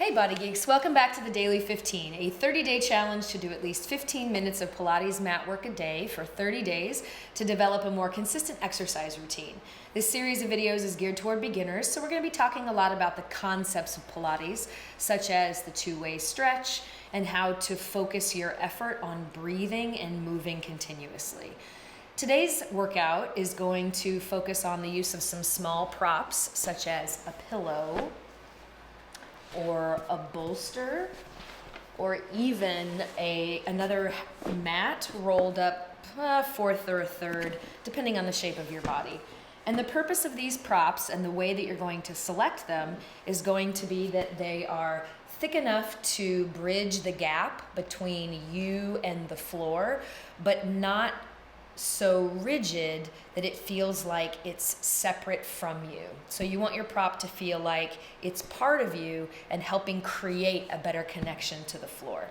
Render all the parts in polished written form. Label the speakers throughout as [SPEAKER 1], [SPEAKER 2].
[SPEAKER 1] Hey Body Geeks, welcome back to the Daily 15, a 30-day challenge to do at least 15 minutes of Pilates mat work a day for 30 days to develop a more consistent exercise routine. This series of videos is geared toward beginners, so we're going to be talking a lot about the concepts of Pilates, such as the two-way stretch and how to focus your effort on breathing and moving continuously. Today's workout is going to focus on the use of some small props, such as a pillow, or a bolster, or even another mat rolled up a fourth or a third, depending on the shape of your body. And the purpose of these props and the way that you're going to select them is going to be that they are thick enough to bridge the gap between you and the floor, but not so rigid that it feels like it's separate from you. So you want your prop to feel like it's part of you and helping create a better connection to the floor.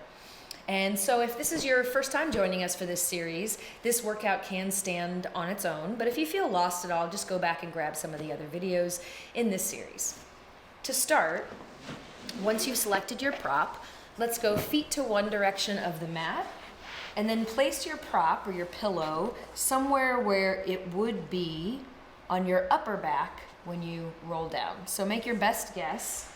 [SPEAKER 1] And so if this is your first time joining us for this series, this workout can stand on its own, but if you feel lost at all, just go back and grab some of the other videos in this series. To start, once you've selected your prop, let's go feet to one direction of the mat, and then place your prop or your pillow somewhere where it would be on your upper back when you roll down. So make your best guess,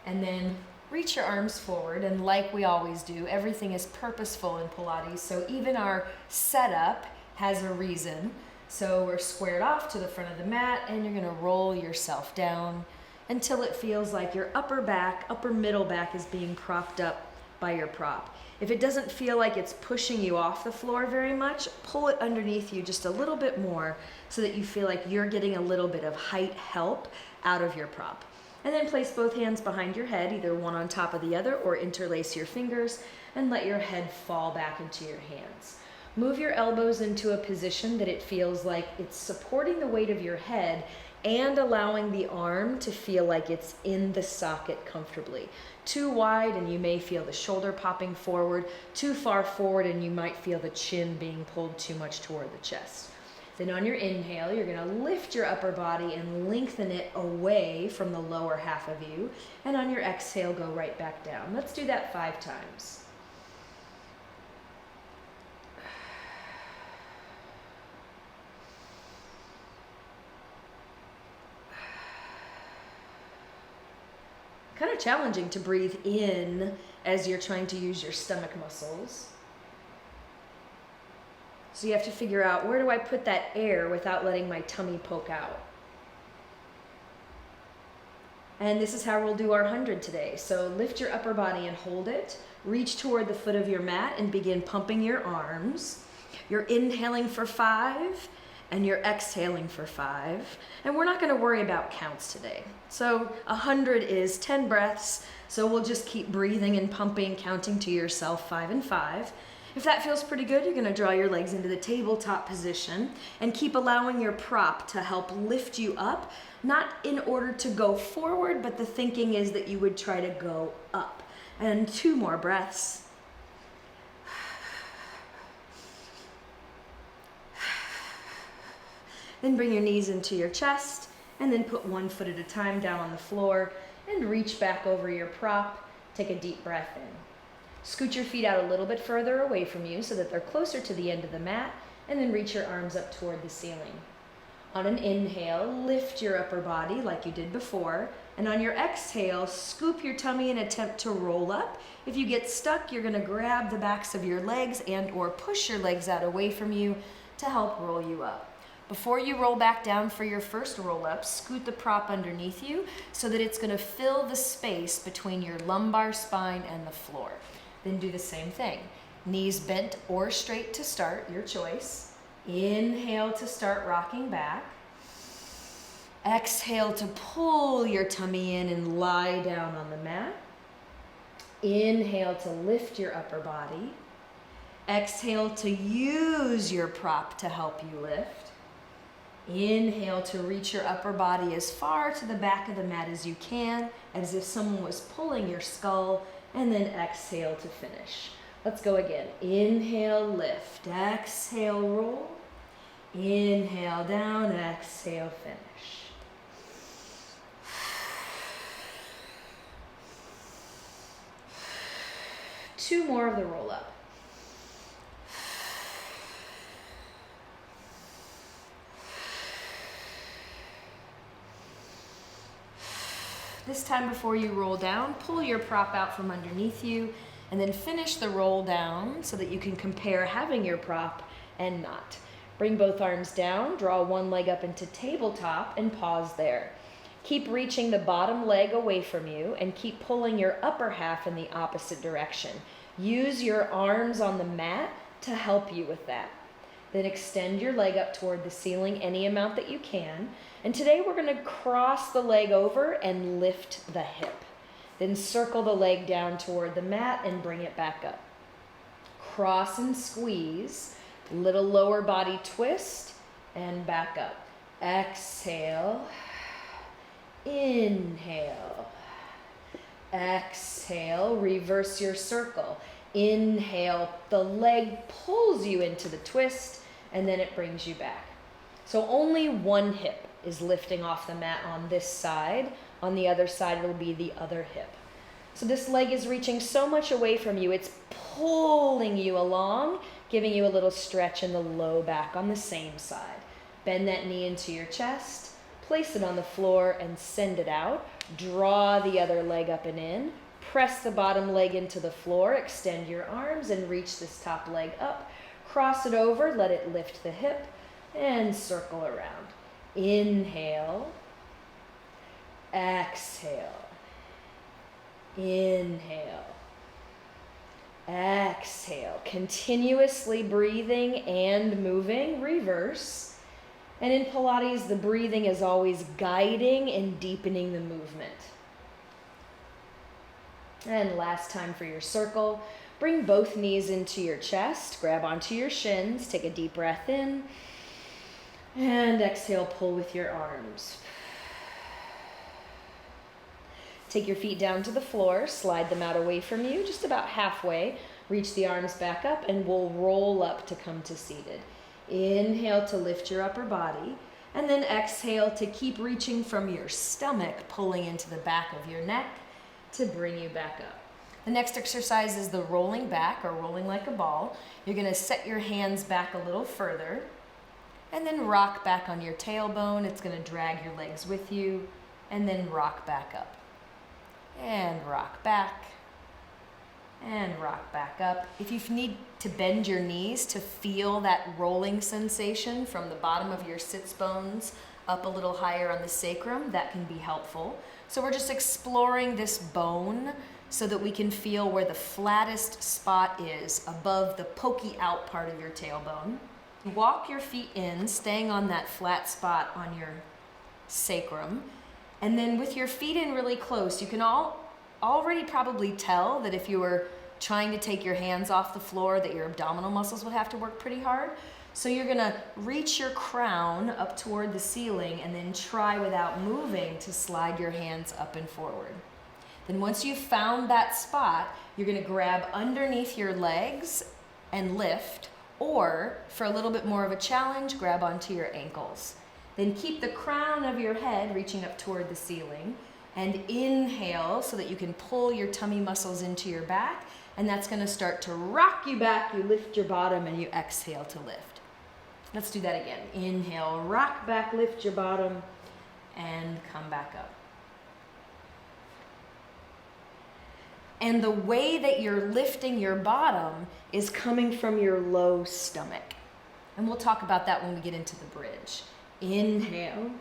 [SPEAKER 1] and then reach your arms forward. And like we always do, everything is purposeful in Pilates, so even our setup has a reason. So we're squared off to the front of the mat, and you're gonna roll yourself down until it feels like your upper middle back is being propped up by your prop. If it doesn't feel like it's pushing you off the floor very much, pull it underneath you just a little bit more so that you feel like you're getting a little bit of height help out of your prop. And then place both hands behind your head, either one on top of the other, or interlace your fingers and let your head fall back into your hands. Move your elbows into a position that it feels like it's supporting the weight of your head and allowing the arm to feel like it's in the socket comfortably. Too wide and you may feel the shoulder popping forward. Too far forward and you might feel the chin being pulled too much toward the chest. Then on your inhale, you're gonna lift your upper body and lengthen it away from the lower half of you. And on your exhale, go right back down. Let's do that 5 times. Kind of challenging to breathe in as you're trying to use your stomach muscles. So you have to figure out, where do I put that air without letting my tummy poke out? And this is how we'll do our 100 today. So lift your upper body and hold it. Reach toward the foot of your mat and begin pumping your arms. You're inhaling for 5. And you're exhaling for 5. And we're not going to worry about counts today. So 100 is 10 breaths, so we'll just keep breathing and pumping, counting to yourself 5 and 5. If that feels pretty good, you're going to draw your legs into the tabletop position and keep allowing your prop to help lift you up, not in order to go forward, but the thinking is that you would try to go up. And 2 more breaths. Then bring your knees into your chest, and then put 1 foot at a time down on the floor and reach back over your prop. Take a deep breath in. Scoot your feet out a little bit further away from you so that they're closer to the end of the mat, and then reach your arms up toward the ceiling. On an inhale, lift your upper body like you did before, and on your exhale, scoop your tummy and attempt to roll up. If you get stuck, you're gonna grab the backs of your legs and or push your legs out away from you to help roll you up. Before you roll back down for your first roll up, scoot the prop underneath you so that it's gonna fill the space between your lumbar spine and the floor. Then do the same thing. Knees bent or straight to start, your choice. Inhale to start rocking back. Exhale to pull your tummy in and lie down on the mat. Inhale to lift your upper body. Exhale to use your prop to help you lift. Inhale to reach your upper body as far to the back of the mat as you can, as if someone was pulling your skull, and then exhale to finish. Let's go again. Inhale, lift. Exhale, roll. Inhale, down. Exhale, finish. 2 more of the roll up. This time before you roll down, pull your prop out from underneath you and then finish the roll down so that you can compare having your prop and not. Bring both arms down, draw one leg up into tabletop and pause there. Keep reaching the bottom leg away from you and keep pulling your upper half in the opposite direction. Use your arms on the mat to help you with that. Then extend your leg up toward the ceiling any amount that you can. And today we're going to cross the leg over and lift the hip. Then circle the leg down toward the mat and bring it back up. Cross and squeeze, little lower body twist, and back up. Exhale, inhale, exhale, reverse your circle. Inhale, the leg pulls you into the twist, and then it brings you back. So only one hip is lifting off the mat on this side. On the other side, it'll be the other hip. So this leg is reaching so much away from you, it's pulling you along, giving you a little stretch in the low back on the same side. Bend that knee into your chest, place it on the floor and send it out. Draw the other leg up and in. Press the bottom leg into the floor, extend your arms and reach this top leg up. Cross it over, let it lift the hip and circle around. Inhale, exhale, inhale, exhale. Continuously breathing and moving, reverse. And in Pilates, the breathing is always guiding and deepening the movement. And last time for your circle, bring both knees into your chest, grab onto your shins, take a deep breath in, and exhale, pull with your arms. Take your feet down to the floor, slide them out away from you, just about halfway. Reach the arms back up and we'll roll up to come to seated. Inhale to lift your upper body, and then exhale to keep reaching from your stomach, pulling into the back of your neck to bring you back up. The next exercise is the rolling back or rolling like a ball. You're going to set your hands back a little further and then rock back on your tailbone. It's going to drag your legs with you and then rock back up and rock back and rock back up. If you need to bend your knees to feel that rolling sensation from the bottom of your sits bones up a little higher on the sacrum, that can be helpful. So we're just exploring this bone so that we can feel where the flattest spot is above the pokey out part of your tailbone. Walk your feet in, staying on that flat spot on your sacrum. And then with your feet in really close, you can already probably tell that if you were trying to take your hands off the floor, that your abdominal muscles would have to work pretty hard. So you're gonna reach your crown up toward the ceiling and then try without moving to slide your hands up and forward. Then once you've found that spot, you're gonna grab underneath your legs and lift, or for a little bit more of a challenge, grab onto your ankles. Then keep the crown of your head reaching up toward the ceiling and inhale so that you can pull your tummy muscles into your back, and that's gonna start to rock you back. You lift your bottom and you exhale to lift. Let's do that again. Inhale, rock back, lift your bottom, and come back up. And the way that you're lifting your bottom is coming from your low stomach. And we'll talk about that when we get into the bridge. Inhale,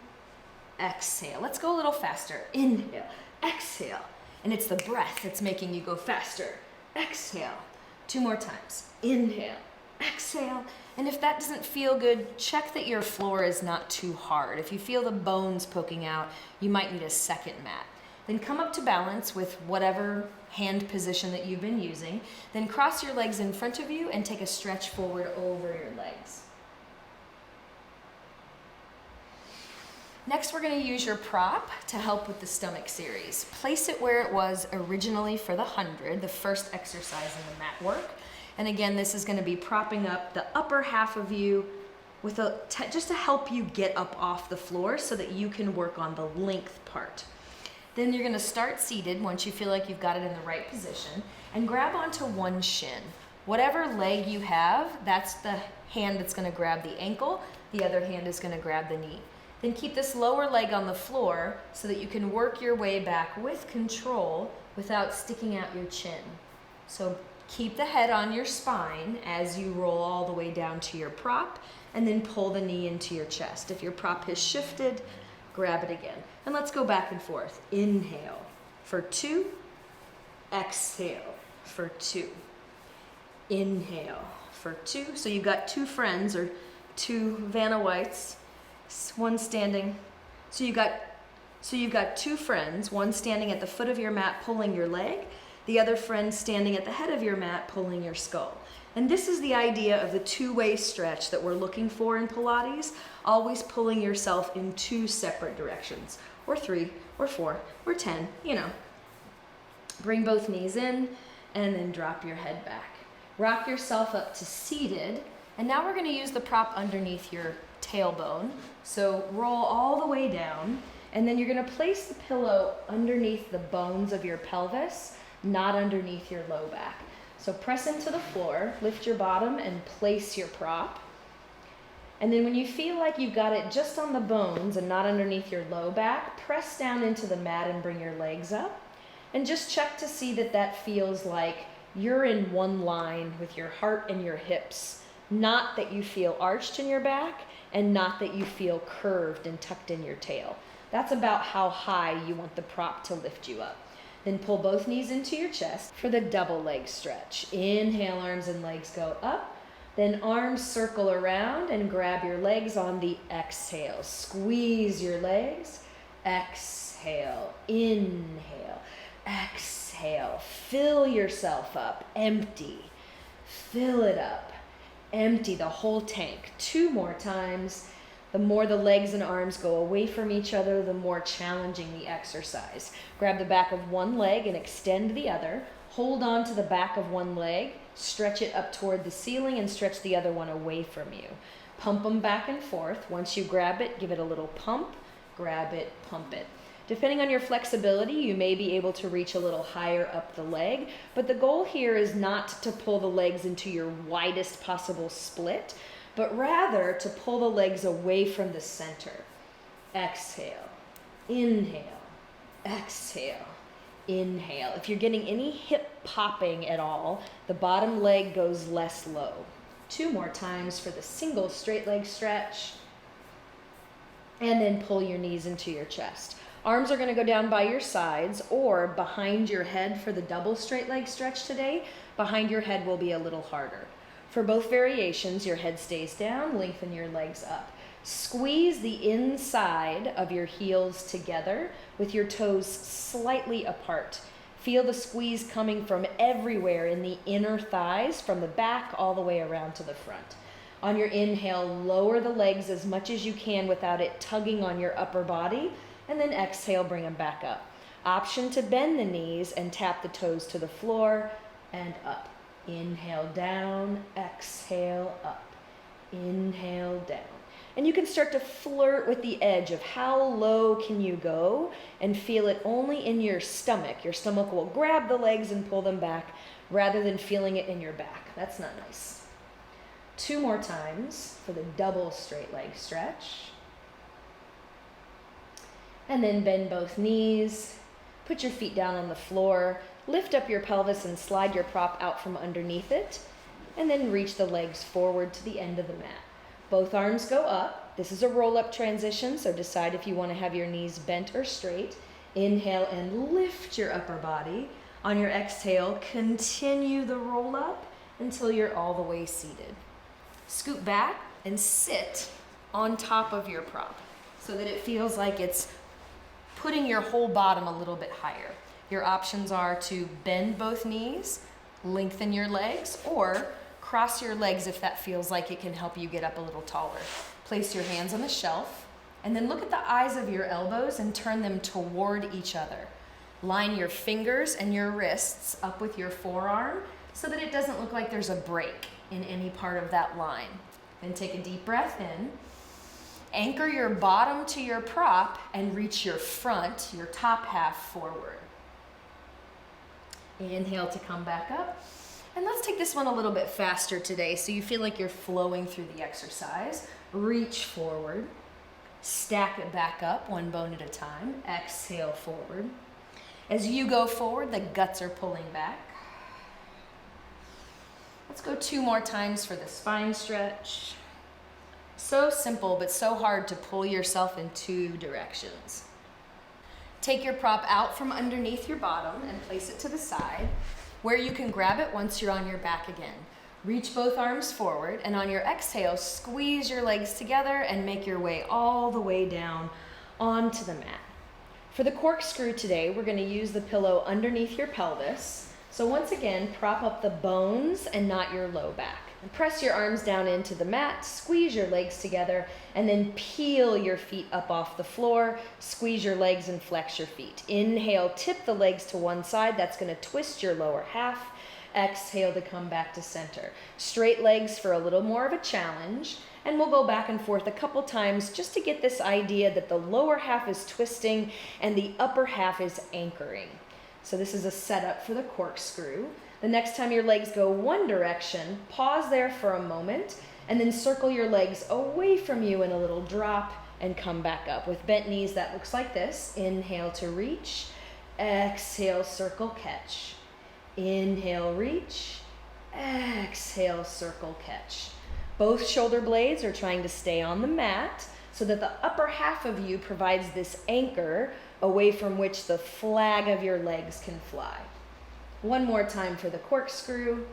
[SPEAKER 1] exhale. Let's go a little faster. Inhale, exhale. And it's the breath that's making you go faster. Exhale. 2 more times. Inhale, exhale. And if that doesn't feel good, check that your floor is not too hard. If you feel the bones poking out, you might need a second mat. Then come up to balance with whatever hand position that you've been using. Then cross your legs in front of you and take a stretch forward over your legs. Next, we're going to use your prop to help with the stomach series. Place it where it was originally for the 100, the first exercise in the mat work. And again, this is going to be propping up the upper half of you with just to help you get up off the floor so that you can work on the length part. Then you're going to start seated once you feel like you've got it in the right position. and grab onto one shin. Whatever leg you have, that's the hand that's going to grab the ankle. The other hand is going to grab the knee. Then keep this lower leg on the floor so that you can work your way back with control without sticking out your chin. So keep the head on your spine as you roll all the way down to your prop, and then pull the knee into your chest. If your prop has shifted, grab it again. And let's go back and forth. Inhale for 2, exhale for 2. Inhale for 2. So you've got 2 friends or 2 Vanna Whites, one standing. So you've got 2 friends, one standing at the foot of your mat pulling your leg, the other friend standing at the head of your mat pulling your skull. And this is the idea of the two-way stretch that we're looking for in Pilates, always pulling yourself in 2 separate directions, or 3, or 4, or 10, you know. Bring both knees in, and then drop your head back. Rock yourself up to seated, and now we're gonna use the prop underneath your tailbone. So roll all the way down, and then you're gonna place the pillow underneath the bones of your pelvis, not underneath your low back. So press into the floor, lift your bottom, and place your prop. And then when you feel like you've got it just on the bones and not underneath your low back, press down into the mat and bring your legs up. And just check to see that that feels like you're in one line with your heart and your hips. Not that you feel arched in your back, and not that you feel curved and tucked in your tail. That's about how high you want the prop to lift you up. Then pull both knees into your chest for the double leg stretch. Inhale, arms and legs go up. Then arms circle around and grab your legs on the exhale. Squeeze your legs. Exhale. Inhale. Exhale. Fill yourself up. Empty. Fill it up. Empty the whole tank. 2 more times. The more the legs and arms go away from each other, the more challenging the exercise. Grab the back of one leg and extend the other. Hold on to the back of one leg, stretch it up toward the ceiling, and stretch the other one away from you. Pump them back and forth. Once you grab it, give it a little pump. Grab it, pump it. Depending on your flexibility, you may be able to reach a little higher up the leg, but the goal here is not to pull the legs into your widest possible split, but rather to pull the legs away from the center. Exhale, inhale, exhale, inhale. If you're getting any hip popping at all, the bottom leg goes less low. 2 more times for the single straight leg stretch, and then pull your knees into your chest. Arms are going to go down by your sides or behind your head for the double straight leg stretch today. Behind your head will be a little harder. For both variations, your head stays down, lengthen your legs up. Squeeze the inside of your heels together with your toes slightly apart. Feel the squeeze coming from everywhere in the inner thighs, from the back all the way around to the front. On your inhale, lower the legs as much as you can without it tugging on your upper body, and then exhale, bring them back up. Option to bend the knees and tap the toes to the floor and up. Inhale down, exhale up. Inhale down. And you can start to flirt with the edge of how low can you go and feel it only in your stomach. Your stomach will grab the legs and pull them back rather than feeling it in your back. That's not nice. 2 more times for the double straight leg stretch. And then bend both knees. Put your feet down on the floor. Lift up your pelvis and slide your prop out from underneath it. And then reach the legs forward to the end of the mat. Both arms go up. This is a roll-up transition, so decide if you want to have your knees bent or straight. Inhale and lift your upper body. On your exhale, continue the roll-up until you're all the way seated. Scoot back and sit on top of your prop so that it feels like it's putting your whole bottom a little bit higher. Your options are to bend both knees, lengthen your legs, or cross your legs if that feels like it can help you get up a little taller. Place your hands on the shelf, and then look at the eyes of your elbows and turn them toward each other. Line your fingers and your wrists up with your forearm so that it doesn't look like there's a break in any part of that line. Then take a deep breath in. Anchor your bottom to your prop and reach your front, your top half forward. Inhale to come back up. And let's take this one a little bit faster today so you feel like you're flowing through the exercise. Reach forward. Stack it back up, one bone at a time. Exhale forward. As you go forward, the guts are pulling back. Let's go 2 more times for the spine stretch. So simple, but so hard to pull yourself in 2 directions. Take your prop out from underneath your bottom and place it to the side, where you can grab it once you're on your back again. Reach both arms forward, and on your exhale, squeeze your legs together and make your way all the way down onto the mat. For the corkscrew today, we're going to use the pillow underneath your pelvis. So once again, prop up the bones and not your low back. And press your arms down into the mat, squeeze your legs together, and then peel your feet up off the floor. Squeeze your legs and flex your feet. Inhale, tip the legs to one side. That's going to twist your lower half. Exhale to come back to center. Straight legs for a little more of a challenge. And we'll go back and forth a couple times just to get this idea that the lower half is twisting and the upper half is anchoring. So this is a setup for the corkscrew. The next time your legs go one direction, pause there for a moment and then circle your legs away from you in a little drop and come back up. With bent knees, that looks like this. Inhale to reach. Exhale, circle, catch. Inhale, reach. Exhale, circle, catch. Both shoulder blades are trying to stay on the mat so that the upper half of you provides this anchor away from which the flag of your legs can fly. One more time for the corkscrew,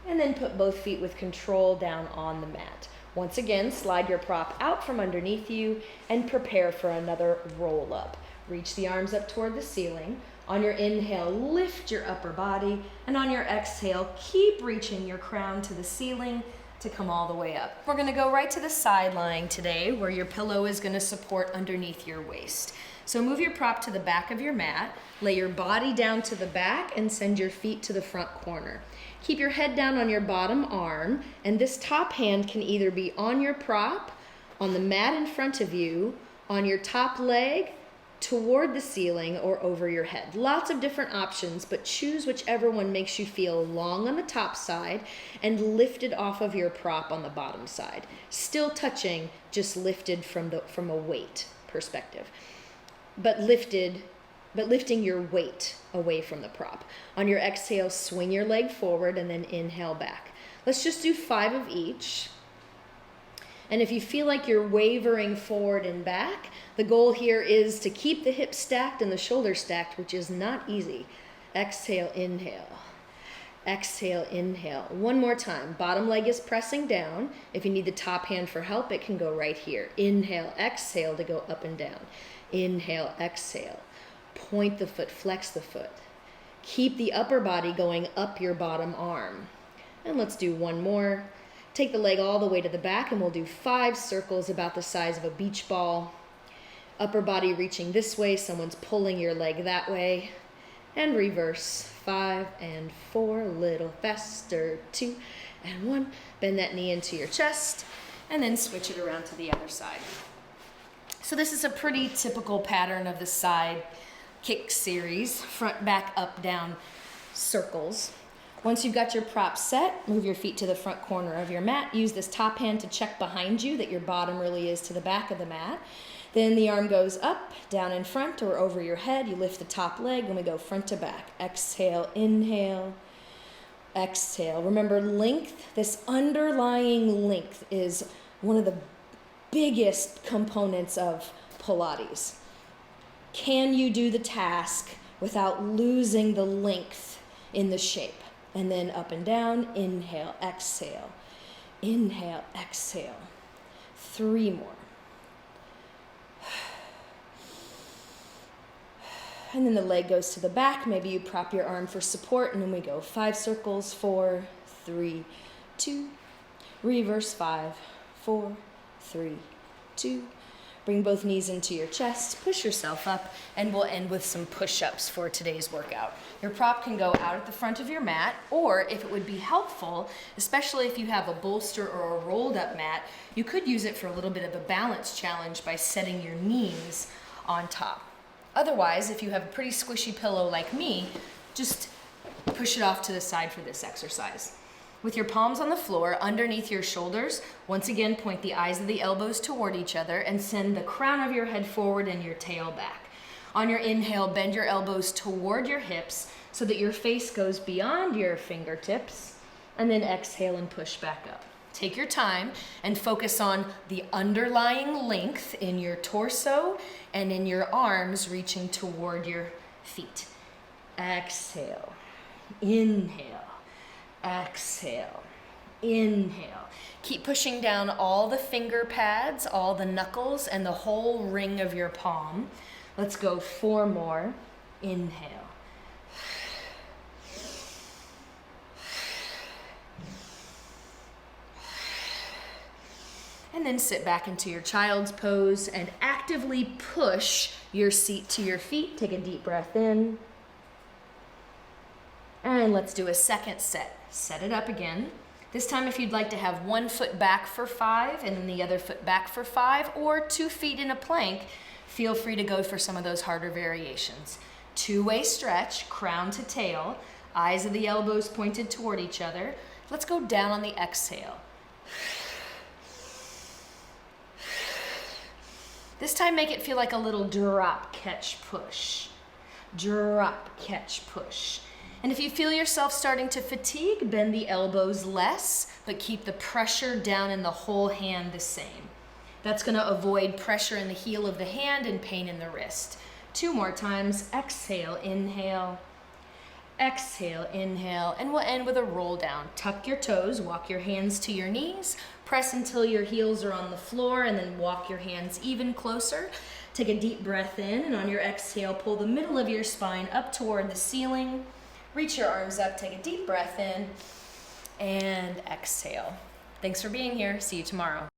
[SPEAKER 1] and then put both feet with control down on the mat. Once again, slide your prop out from underneath you and prepare for another roll up. Reach the arms up toward the ceiling. On your inhale, lift your upper body, and on your exhale, keep reaching your crown to the ceiling to come all the way up. We're gonna go right to the side lying today, where your pillow is gonna support underneath your waist. So move your prop to the back of your mat, lay your body down to the back, and send your feet to the front corner. Keep your head down on your bottom arm, and this top hand can either be on your prop, on the mat in front of you, on your top leg, toward the ceiling, or over your head. Lots of different options, but choose whichever one makes you feel long on the top side and lifted off of your prop on the bottom side. Still touching, just lifted from a weight perspective. But lifting your weight away from the prop. On your exhale, swing your leg forward and then inhale back. Let's just do 5 of each. And if you feel like you're wavering forward and back, the goal here is to keep the hips stacked and the shoulders stacked, which is not easy. Exhale, inhale. Exhale, inhale. One more time. Bottom leg is pressing down. If you need the top hand for help, it can go right here. Inhale, exhale to go up and down. Inhale, exhale. Point the foot, flex the foot. Keep the upper body going up your bottom arm. And let's do one more. Take the leg all the way to the back and we'll do 5 circles about the size of a beach ball. Upper body reaching this way, someone's pulling your leg that way. And reverse. 5 and 4, a little faster. 2 and 1. Bend that knee into your chest and then switch it around to the other side. So this is a pretty typical pattern of the side kick series. Front, back, up, down, circles. Once you've got your prop set, move your feet to the front corner of your mat. Use this top hand to check behind you that your bottom really is to the back of the mat. Then the arm goes up, down in front or over your head. You lift the top leg and we go front to back. Exhale, inhale, exhale. Remember length, this underlying length is one of the biggest components of Pilates. Can you do the task without losing the length in the shape? And then up and down, inhale, exhale, inhale, exhale. 3 more. And then the leg goes to the back. Maybe you prop your arm for support, and then we go 5 circles, 4, 3, 2. Reverse 5, 4, 3, 2. Bring both knees into your chest, push yourself up, and we'll end with some push-ups for today's workout. Your prop can go out at the front of your mat, or if it would be helpful, especially if you have a bolster or a rolled up mat, you could use it for a little bit of a balance challenge by setting your knees on top. Otherwise, if you have a pretty squishy pillow like me, just push it off to the side for this exercise. With your palms on the floor, underneath your shoulders, once again, point the eyes of the elbows toward each other and send the crown of your head forward and your tail back. On your inhale, bend your elbows toward your hips so that your face goes beyond your fingertips, and then exhale and push back up. Take your time and focus on the underlying length in your torso and in your arms reaching toward your feet. Exhale, inhale, exhale, inhale. Keep pushing down all the finger pads, all the knuckles, and the whole ring of your palm. Let's go 4 more. Inhale. And then sit back into your child's pose and actively push your seat to your feet. Take a deep breath in. And let's do a second set. Set it up again. This time, if you'd like to have 1 foot back for 5 and then the other foot back for 5, or 2 feet in a plank, feel free to go for some of those harder variations. 2-way stretch, crown to tail, eyes of the elbows pointed toward each other. Let's go down on the exhale. This time, make it feel like a little drop, catch, push. Drop, catch, push. And if you feel yourself starting to fatigue, bend the elbows less, but keep the pressure down in the whole hand the same. That's going to avoid pressure in the heel of the hand and pain in the wrist. 2 more times. Exhale, inhale. Exhale, inhale. And we'll end with a roll down. Tuck your toes, walk your hands to your knees, press until your heels are on the floor, and then walk your hands even closer. Take a deep breath in, and on your exhale, pull the middle of your spine up toward the ceiling. Reach your arms up, take a deep breath in, and exhale. Thanks for being here. See you tomorrow.